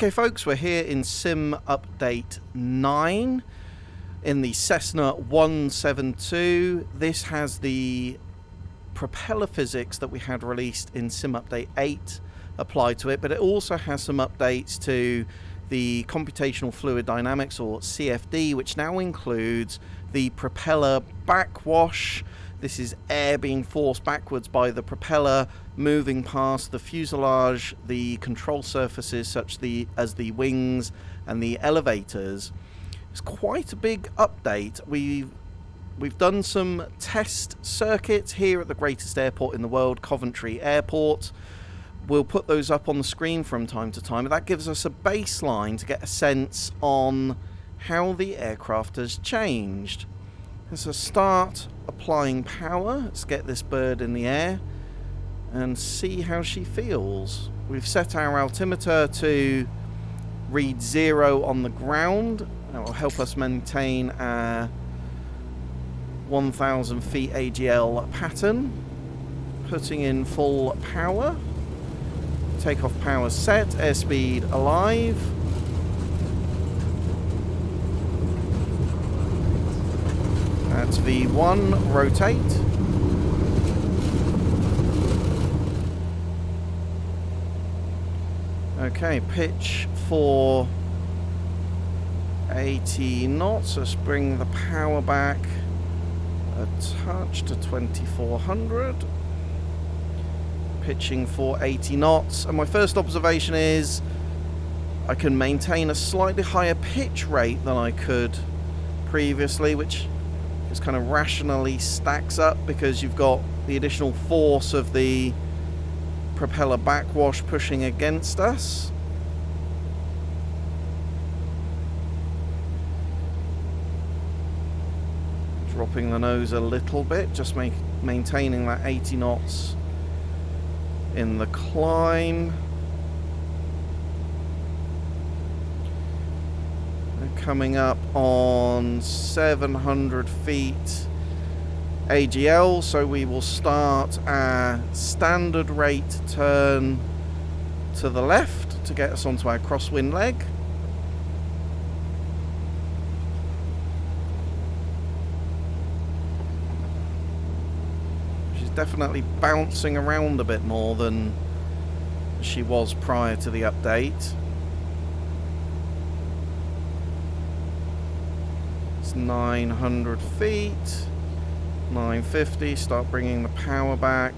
Okay folks, we're here in Sim Update 9 in the Cessna 172. This has the propeller physics that we had released in Sim Update 8 applied to it, but it also has some updates to the computational fluid dynamics, or CFD, which now includes the propeller backwash. This is air being forced backwards by the propeller, moving past the fuselage, the control surfaces such as the wings and the elevators. It's quite a big update. We've done some test circuits here at the greatest airport in the world, Coventry Airport. We'll put those up on the screen from time to time. That gives us a baseline to get a sense on how the aircraft has changed. Let's start applying power. Let's get this bird in the air and see how she feels. We've set our altimeter to read 0 on the ground. That will help us maintain our 1,000 feet AGL pattern. Putting in full power. Takeoff power set. Airspeed alive. That's V1, rotate. Okay, pitch for 80 knots. Let's bring the power back a touch to 2400. Pitching for 80 knots. And my first observation is I can maintain a slightly higher pitch rate than I could previously, which just kind of rationally stacks up because you've got the additional force of the propeller backwash pushing against us. Dropping the nose a little bit, just maintaining that 80 knots in the climb. Coming up on 700 feet AGL, so we will start our standard rate turn to the left to get us onto our crosswind leg. She's definitely bouncing around a bit more than she was prior to the update. 900 feet, 950, start bringing the power back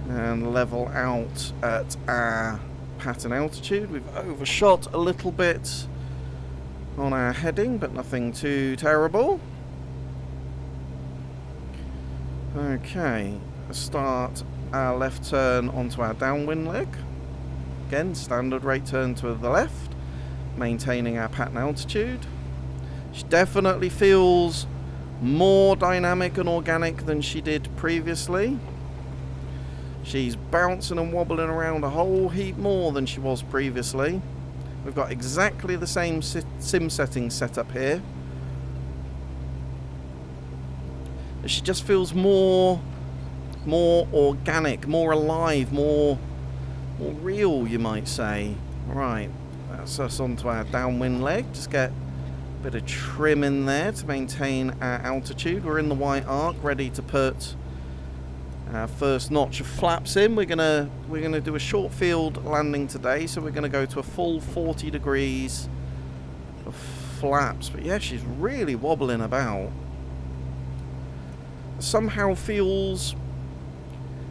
and level out at our pattern altitude. We've overshot a little bit on our heading, but nothing too terrible. Okay, let's start our left turn onto our downwind leg. Again, standard rate turn to the left, maintaining our pattern altitude. She definitely feels more dynamic and organic than she did previously. She's bouncing and wobbling around a whole heap more than she was previously. We've got exactly the same sim settings set up here. She just feels more organic, more alive, more real, you might say. Right. That's us onto our downwind leg. Just get a bit of trim in there to maintain our altitude. We're in the white arc, ready to put our first notch of flaps in. We're gonna do a short field landing today, so we're gonna go to a full 40 degrees of flaps. But yeah, she's really wobbling about. Somehow feels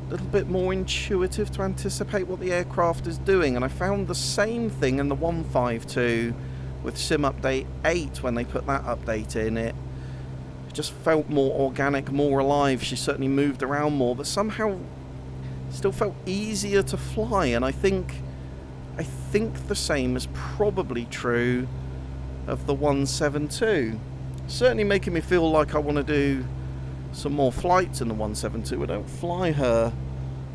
a little bit more intuitive to anticipate what the aircraft is doing, and I found the same thing in the 152 with Sim Update 8 when they put that update in. It just felt more organic, more alive. She certainly moved around more, but somehow still felt easier to fly, and I think the same is probably true of the 172. Certainly making me feel like I want to do some more flights in the 172. I don't fly her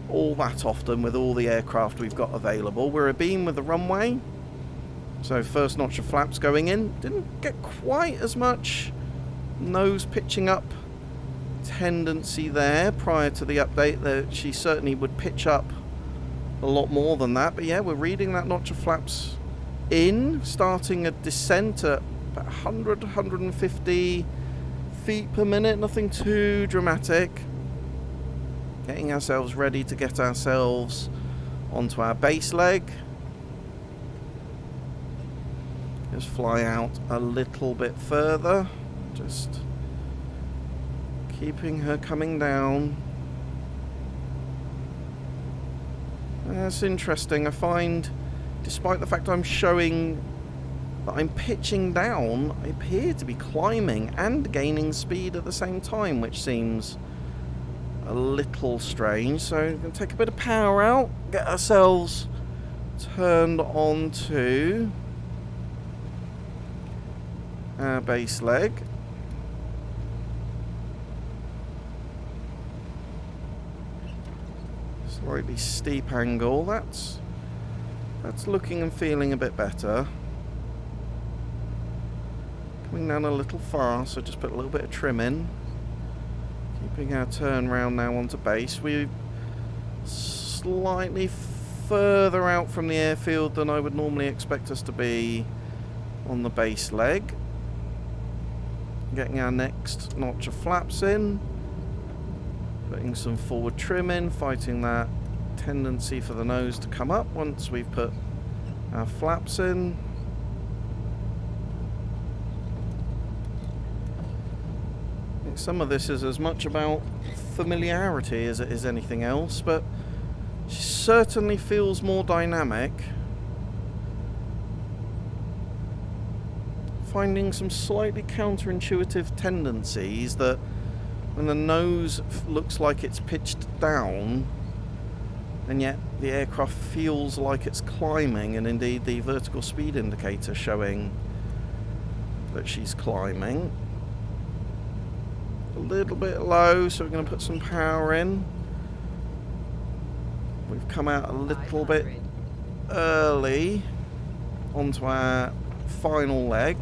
all that often with all the aircraft we've got available. We're abeam with the runway, so first notch of flaps going in. Didn't get quite as much nose pitching up tendency there prior to the update. That she certainly would pitch up a lot more than that. But yeah, we're reading that notch of flaps in, starting a descent at about 100, 150 feet per minute. Nothing too dramatic. Getting ourselves ready to get ourselves onto our base leg. Just fly out a little bit further. Just keeping her coming down. That's interesting. I find, despite the fact I'm showing that I'm pitching down, I appear to be climbing and gaining speed at the same time, which seems a little strange. So we're going to take a bit of power out, get ourselves turned on to our base leg. Slightly steep angle. That's looking and feeling a bit better. Coming down a little far, so just put a little bit of trim in. Keeping our turn round now onto base. We're slightly further out from the airfield than I would normally expect us to be on the base leg. Getting our next notch of flaps in. Putting some forward trim in, fighting that tendency for the nose to come up once we've put our flaps in. I think some of this is as much about familiarity as it is anything else, but she certainly feels more dynamic. Finding some slightly counterintuitive tendencies that when the nose looks like it's pitched down, and yet the aircraft feels like it's climbing, and indeed the vertical speed indicator showing that she's climbing. A little bit low, so we're going to put some power in. We've come out a little bit early onto our final leg.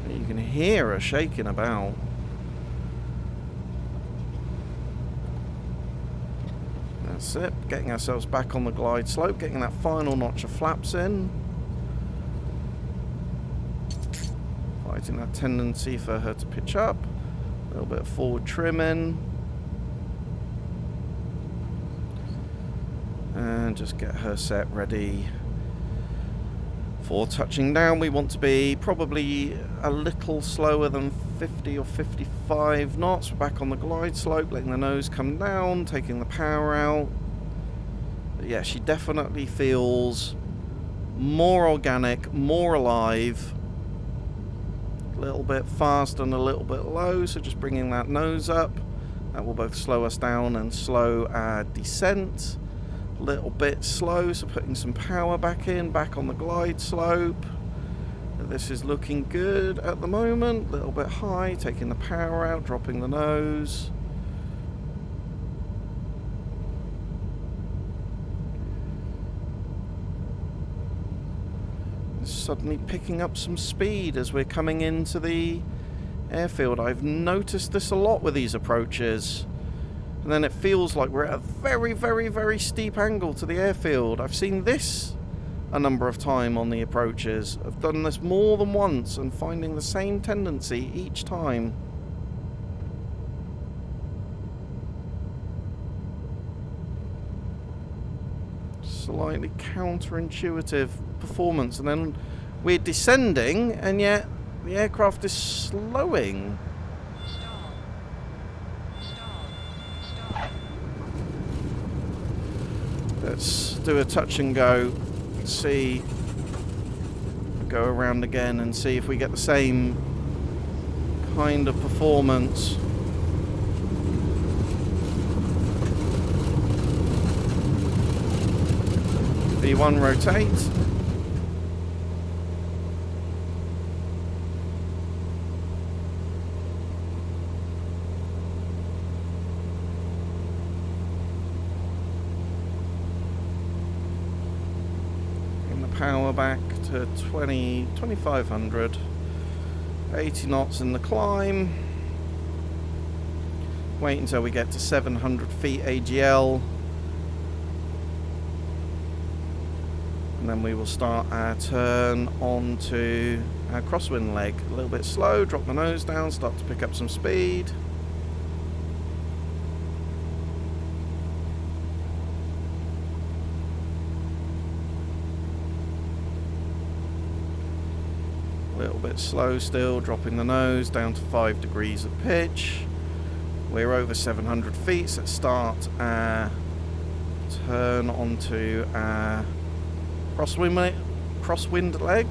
You can hear her shaking about. That's it. Getting ourselves back on the glide slope, getting that final notch of flaps in. Fighting that tendency for her to pitch up. A little bit of forward trim in. And just get her set ready for touching down. We want to be probably a little slower than 50 or 55 knots. We're back on the glide slope, letting the nose come down, taking the power out. But yeah, she definitely feels more organic, more alive. A little bit fast and a little bit low, so just bringing that nose up. That will both slow us down and slow our descent. Little bit slow, so putting some power back in, back on the glide slope. This is looking good at the moment. A little bit high, taking the power out, dropping the nose. Suddenly picking up some speed as we're coming into the airfield. I've noticed this a lot with these approaches. And then it feels like we're at a very, very, very steep angle to the airfield. I've seen this a number of times on the approaches. I've done this more than once and finding the same tendency each time. Slightly counterintuitive performance. And then we're descending and yet the aircraft is slowing. Let's do a touch and go, see, go around again and see if we get the same kind of performance. V1 rotate. Power back to 2500, 80 knots in the climb. Wait until we get to 700 feet AGL. And then we will start our turn onto our crosswind leg. A little bit slow, drop the nose down, start to pick up some speed. A little bit slow still, dropping the nose down to 5 degrees of pitch. We're over 700 feet, so let's start our turn onto our crosswind leg.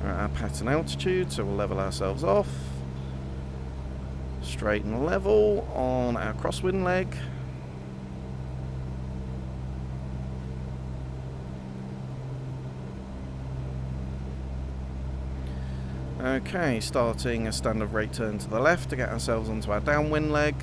We're at our pattern altitude, so we'll level ourselves off. Straight and level on our crosswind leg. Okay, starting a standard rate turn to the left to get ourselves onto our downwind leg.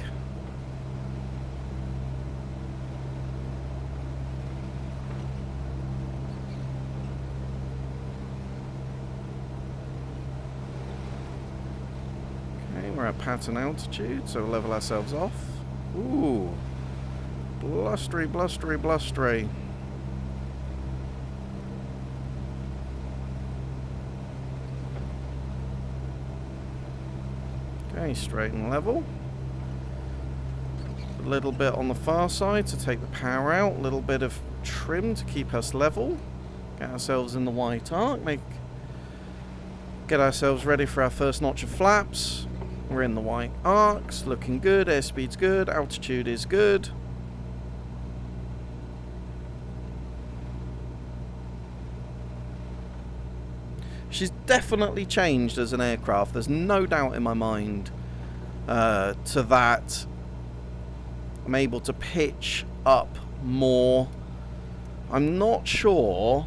We're at pattern altitude, so we'll level ourselves off. Ooh, blustery, blustery, blustery. Okay, straight and level. A little bit on the far side to take the power out. A little bit of trim to keep us level. Get ourselves in the white arc. Get ourselves ready for our first notch of flaps. We're in the white arcs, looking good, airspeed's good, altitude is good. She's definitely changed as an aircraft, there's no doubt in my mind to that. I'm able to pitch up more. I'm not sure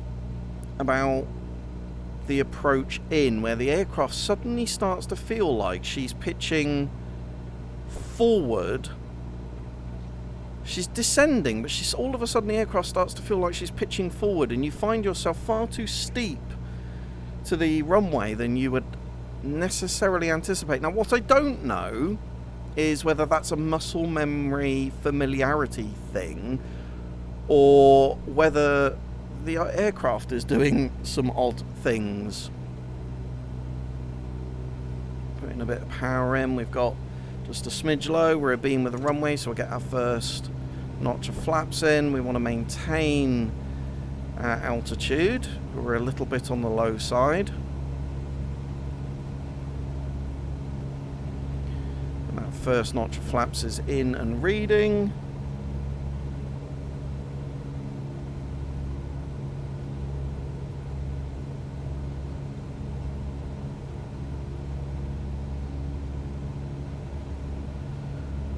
about the approach in, where the aircraft suddenly starts to feel like she's pitching forward. She's descending, but she's all of a sudden the aircraft starts to feel like she's pitching forward, and you find yourself far too steep to the runway than you would necessarily anticipate. Now, what I don't know is whether that's a muscle memory familiarity thing, or whether the aircraft is doing some odd things. Putting a bit of power in, we've got just a smidge low, we're a beam with a runway, so we'll get our first notch of flaps in. We want to maintain our altitude, we're a little bit on the low side. And that first notch of flaps is in and reading.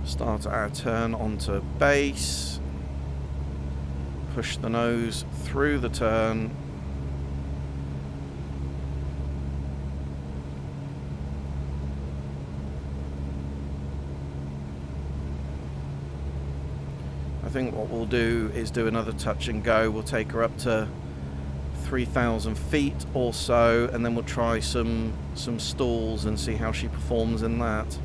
Start our turn onto base, push the nose through the turn, I think what we'll do is do another touch and go. We'll take her up to 3,000 feet or so, and then we'll try some stalls and see how she performs in that.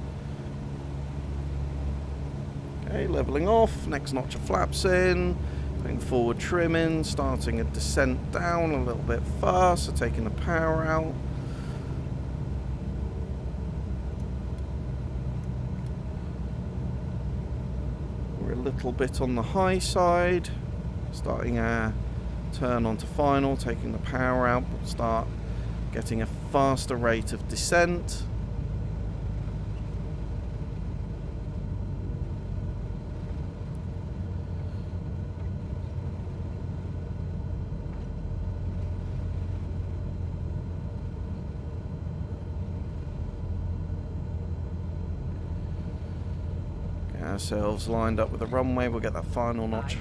Okay, leveling off, next notch of flaps in, putting forward trim in, starting a descent down a little bit faster, taking the power out. We're a little bit on the high side, starting our turn onto final, taking the power out, we'll start getting a faster rate of descent. Ourselves lined up with the runway, we'll get that final notch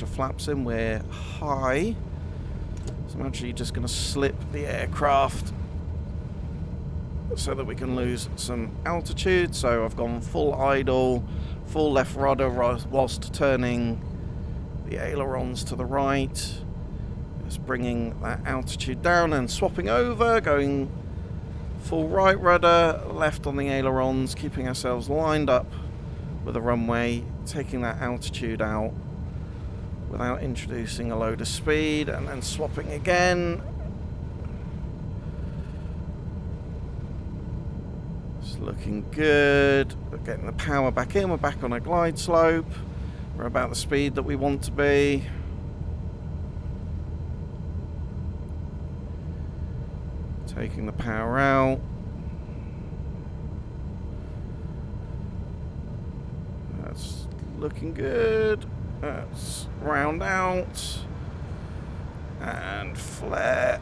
of flaps in. We're high, So I'm actually just going to slip the aircraft so that we can lose some altitude. So I've gone full idle, full left rudder whilst turning the ailerons to the right. Just bringing that altitude down and swapping over, going full right rudder, left on the ailerons, keeping ourselves lined up with the runway, taking that altitude out without introducing a load of speed, and then swapping again. It's looking good. We're getting the power back in. We're back on a glide slope. We're about the speed that we want to be. Taking the power out. That's looking good. Let's round out and flare.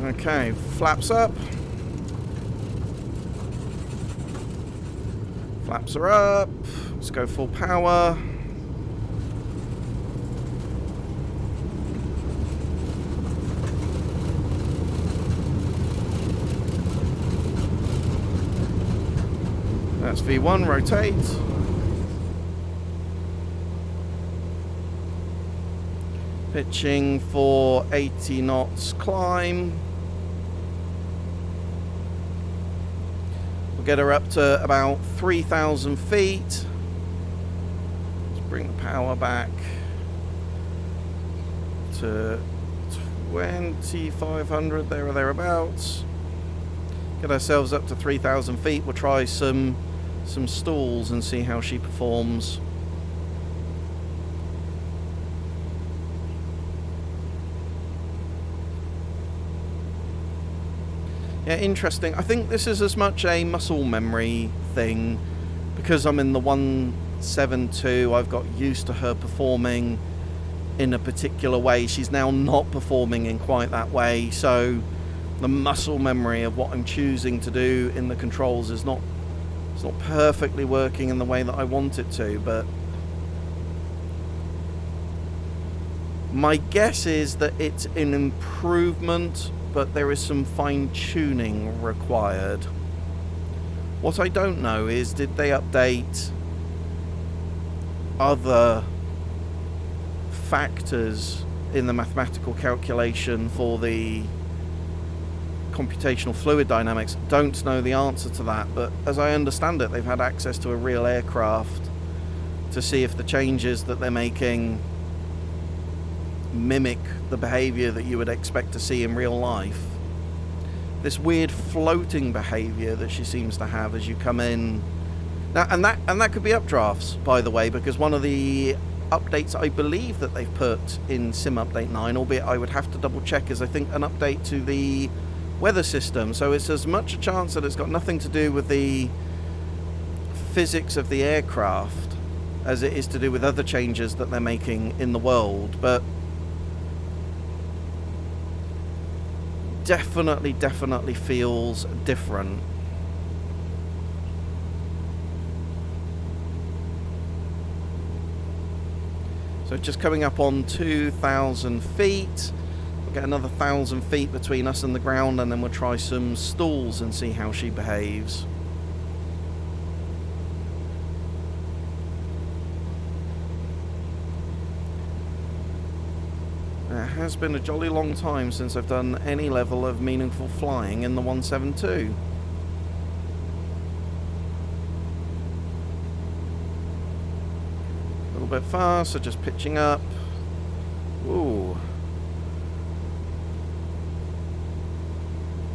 Okay, flaps up. Flaps are up. Let's go full power. That's V1, rotate. Pitching for 80 knots climb. We'll get her up to about 3,000 feet. Let's bring the power back to 2,500, there or thereabouts. Get ourselves up to 3,000 feet. We'll try some stalls and see how she performs. Yeah, interesting. I think this is as much a muscle memory thing because I'm in the 172. I've got used to her performing in a particular way. She's now not performing in quite that way, so the muscle memory of what I'm choosing to do in the controls is not perfectly working in the way that I want it to, but my guess is that it's an improvement, but there is some fine-tuning required. What I don't know is, did they update other factors in the mathematical calculation for the computational fluid dynamics? Don't know the answer to that, but as I understand it, they've had access to a real aircraft to see if the changes that they're making mimic the behavior that you would expect to see in real life. This weird floating behavior that she seems to have as you come in now, and that could be updrafts, by the way, because one of the updates I believe that they've put in Sim Update 9, albeit I would have to double check, is I think an update to the weather system, so it's as much a chance that it's got nothing to do with the physics of the aircraft as it is to do with other changes that they're making in the world. But definitely feels different. So just coming up on 2,000 feet. Get another 1,000 feet between us and the ground, and then we'll try some stalls and see how she behaves. It has been a jolly long time since I've done any level of meaningful flying in the 172. A little bit faster, just pitching up. Ooh.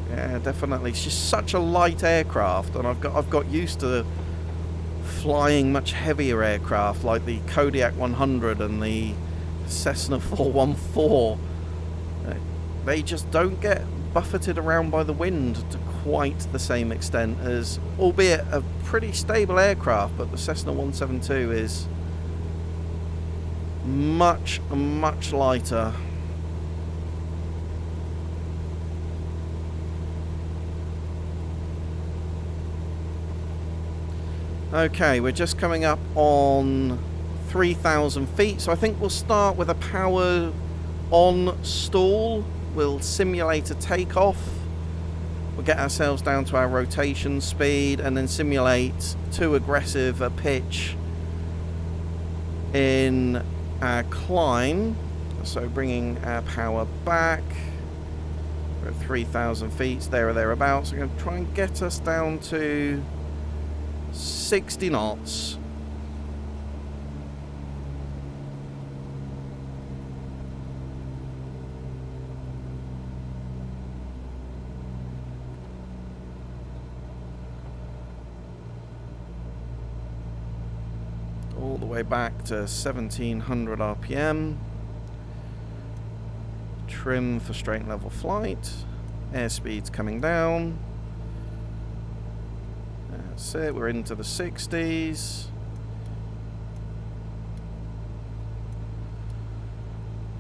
Yeah, definitely. She's such a light aircraft, and I've got used to flying much heavier aircraft like the Kodiak 100 and the Cessna 414. They just don't get buffeted around by the wind to quite the same extent as, albeit a pretty stable aircraft, but the Cessna 172 is much lighter. Okay, we're just coming up on 3,000 feet. So I think we'll start with a power on stall. We'll simulate a takeoff. We'll get ourselves down to our rotation speed and then simulate too aggressive a pitch in our climb. So bringing our power back. We're at 3,000 feet, there or thereabouts. We're going to try and get us down to 60 knots. All the way back to 1700 RPM. Trim for straight and level flight. Airspeed's coming down. That's it, we're into the 60s.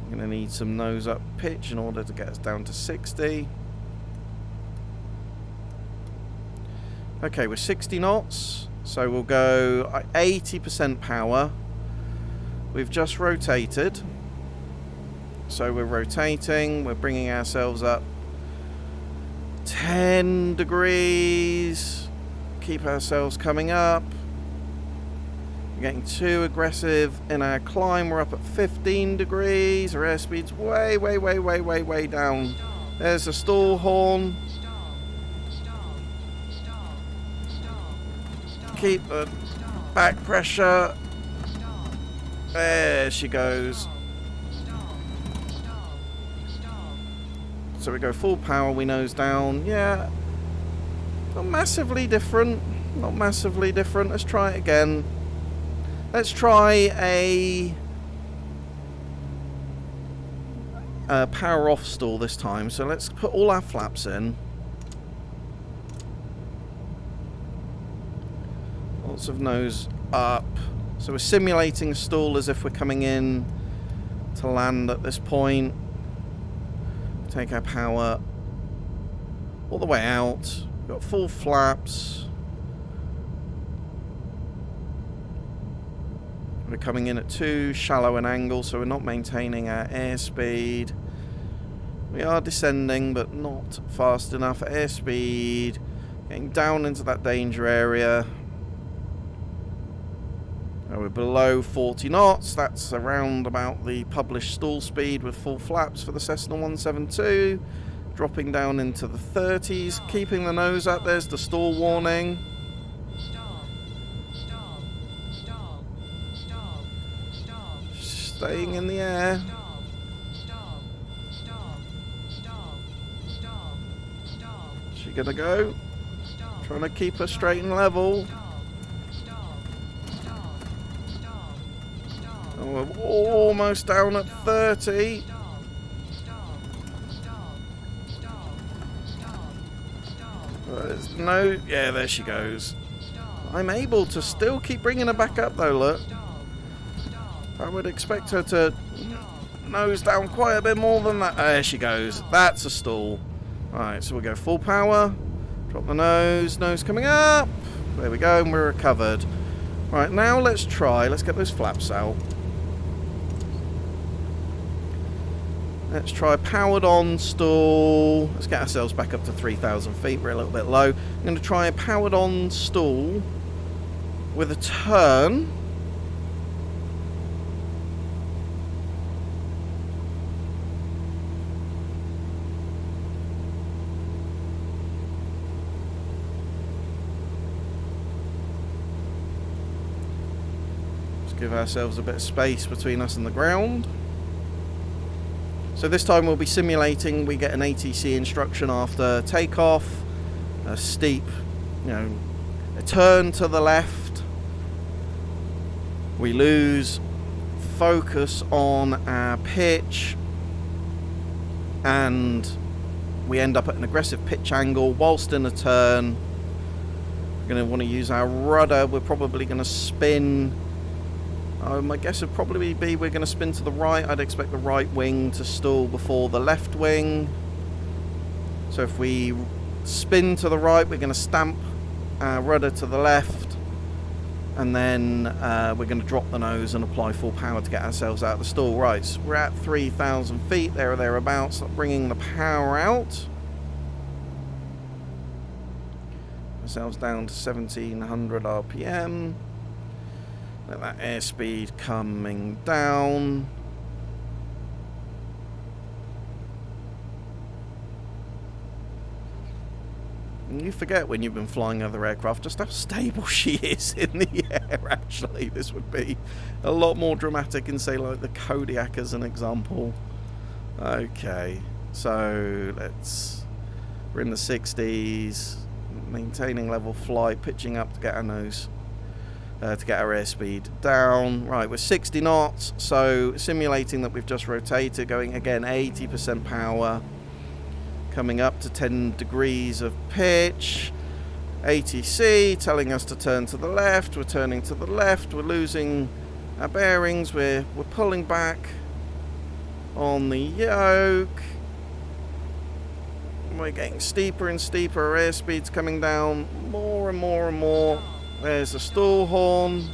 I'm going to need some nose up pitch in order to get us down to 60. Okay, we're 60 knots. So we'll go 80% power. We've just rotated. So we're rotating, we're bringing ourselves up 10 degrees. Keep ourselves coming up. We're getting too aggressive in our climb. We're up at 15 degrees. Our airspeed's way down. There's the stall horn. Keep the back pressure. There she goes. So we go full power, we nose down. Yeah, not massively different. Not massively different. Let's try it again. Let's try a power off stall this time. So let's put all our flaps in. Lots of nose up. So we're simulating a stall as if we're coming in to land at this point. Take our power all the way out. We've got full flaps. We're coming in at too shallow an angle, so we're not maintaining our airspeed. We are descending, but not fast enough. Airspeed getting down into that danger area. We're below 40 knots. That's around about the published stall speed with full flaps for the Cessna 172. Dropping down into the 30s, keeping the nose up. There's the stall warning. Staying in the air. She gonna go? Trying to keep her straight and level. Oh, we're almost down at 30. There's no... Yeah, there she goes. I'm able to still keep bringing her back up, though, look. I would expect her to nose down quite a bit more than that. There she goes. That's a stall. Alright, so we'll go full power. Drop the nose. Nose coming up. There we go, and we're recovered. Right, now let's try. Let's get those flaps out. Let's try powered on stall. Let's get ourselves back up to 3,000 feet. We're a little bit low. I'm going to try a powered on stall with a turn. Let's give ourselves a bit of space between us and the ground. So this time we'll be simulating, we get an ATC instruction after takeoff, a steep, a turn to the left. We lose focus on our pitch and we end up at an aggressive pitch angle whilst in a turn. We're going to want to use our rudder. We're probably going to spin. My guess would probably be we're going to spin to the right. I'd expect the right wing to stall before the left wing. So if we spin to the right, we're going to stamp our rudder to the left And then we're going to drop the nose and apply full power to get ourselves out of the stall. Right, so we're at 3,000 feet, there or thereabouts, bringing the power out. Ourselves down to 1,700 RPM. Let that airspeed coming down. And you forget when you've been flying other aircraft just how stable she is in the air, actually. This would be a lot more dramatic in, say, like the Kodiak as an example. Okay, so we're in the 60s, maintaining level flight, pitching up to get our nose, to get our airspeed down. Right, we're 60 knots, so simulating that we've just rotated, going again 80% power. Coming up to 10 degrees of pitch. ATC telling us to turn to the left. We're turning to the left. We're losing our bearings. We're pulling back on the yoke. We're getting steeper and steeper. Our airspeed's coming down more and more and more. There's the stall horn.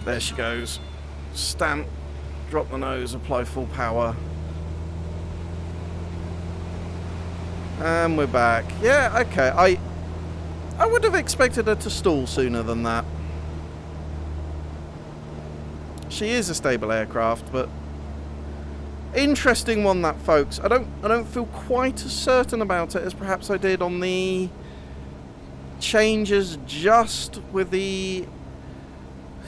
There she goes. Stamp, drop the nose, apply full power. And we're back. Yeah, okay. I would have expected her to stall sooner than that. She is a stable aircraft, but interesting one, that, folks. I don't feel quite as certain about it as perhaps I did on the changes just with the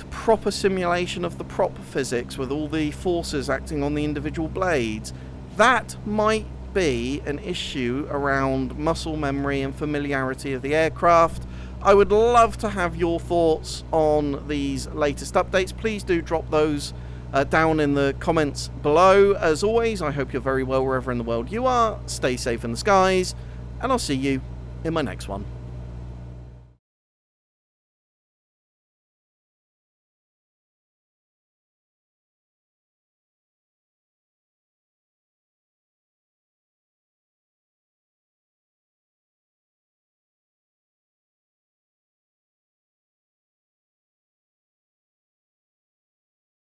proper simulation of the prop physics with all the forces acting on the individual blades. That might be an issue around muscle memory and familiarity of the aircraft. I would love to have your thoughts on these latest updates. Please do drop those down in the comments below. As always, I hope you're very well wherever in the world you are. Stay safe in the skies, and I'll see you in my next one.